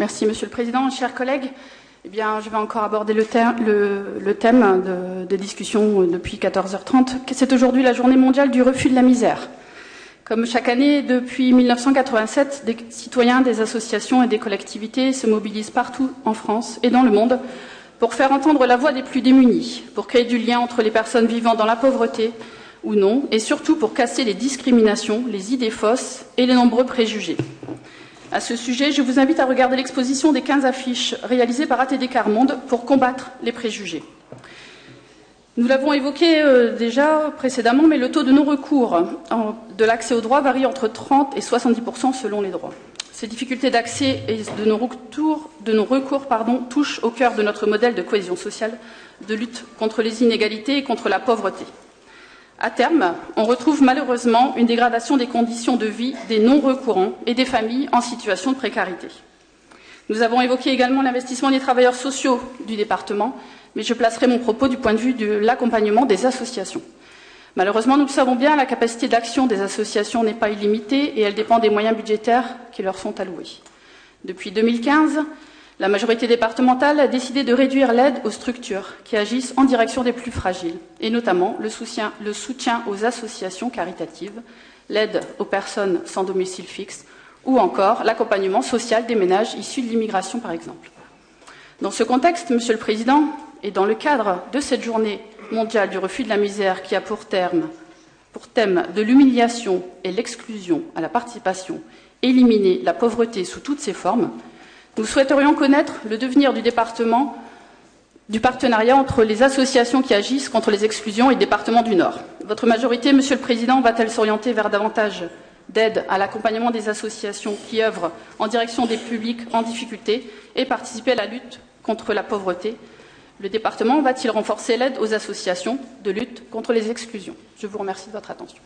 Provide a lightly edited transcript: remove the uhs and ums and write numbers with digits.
Merci Monsieur le Président. Chers collègues, eh bien, je vais encore aborder le thème de discussion depuis 14h30. C'est aujourd'hui la journée mondiale du refus de la misère. Comme chaque année, depuis 1987, des citoyens, des associations et des collectivités se mobilisent partout en France et dans le monde pour faire entendre la voix des plus démunis, pour créer du lien entre les personnes vivant dans la pauvreté ou non, et surtout pour casser les discriminations, les idées fausses et les nombreux préjugés. À ce sujet, je vous invite à regarder l'exposition des 15 affiches réalisées par ATD Quart Monde pour combattre les préjugés. Nous l'avons évoqué déjà précédemment, mais le taux de non-recours de l'accès aux droits varie entre 30 et 70% selon les droits. Ces difficultés d'accès et de non-recours touchent au cœur de notre modèle de cohésion sociale, de lutte contre les inégalités et contre la pauvreté. À terme, on retrouve malheureusement une dégradation des conditions de vie des non-recourants et des familles en situation de précarité. Nous avons évoqué également l'investissement des travailleurs sociaux du département, mais je placerai mon propos du point de vue de l'accompagnement des associations. Malheureusement, nous le savons bien, la capacité d'action des associations n'est pas illimitée et elle dépend des moyens budgétaires qui leur sont alloués. Depuis 2015, la majorité départementale a décidé de réduire l'aide aux structures qui agissent en direction des plus fragiles, et notamment le soutien aux associations caritatives, l'aide aux personnes sans domicile fixe, ou encore l'accompagnement social des ménages issus de l'immigration, par exemple. Dans ce contexte, Monsieur le Président, et dans le cadre de cette journée mondiale du refus de la misère qui a pour thème de l'humiliation et l'exclusion à la participation, éliminer la pauvreté sous toutes ses formes, nous souhaiterions connaître le devenir du département, du partenariat entre les associations qui agissent contre les exclusions et le département du Nord. Votre majorité, Monsieur le Président, va-t-elle s'orienter vers davantage d'aide à l'accompagnement des associations qui œuvrent en direction des publics en difficulté et participer à la lutte contre la pauvreté? Le département va-t-il renforcer l'aide aux associations de lutte contre les exclusions? Je vous remercie de votre attention.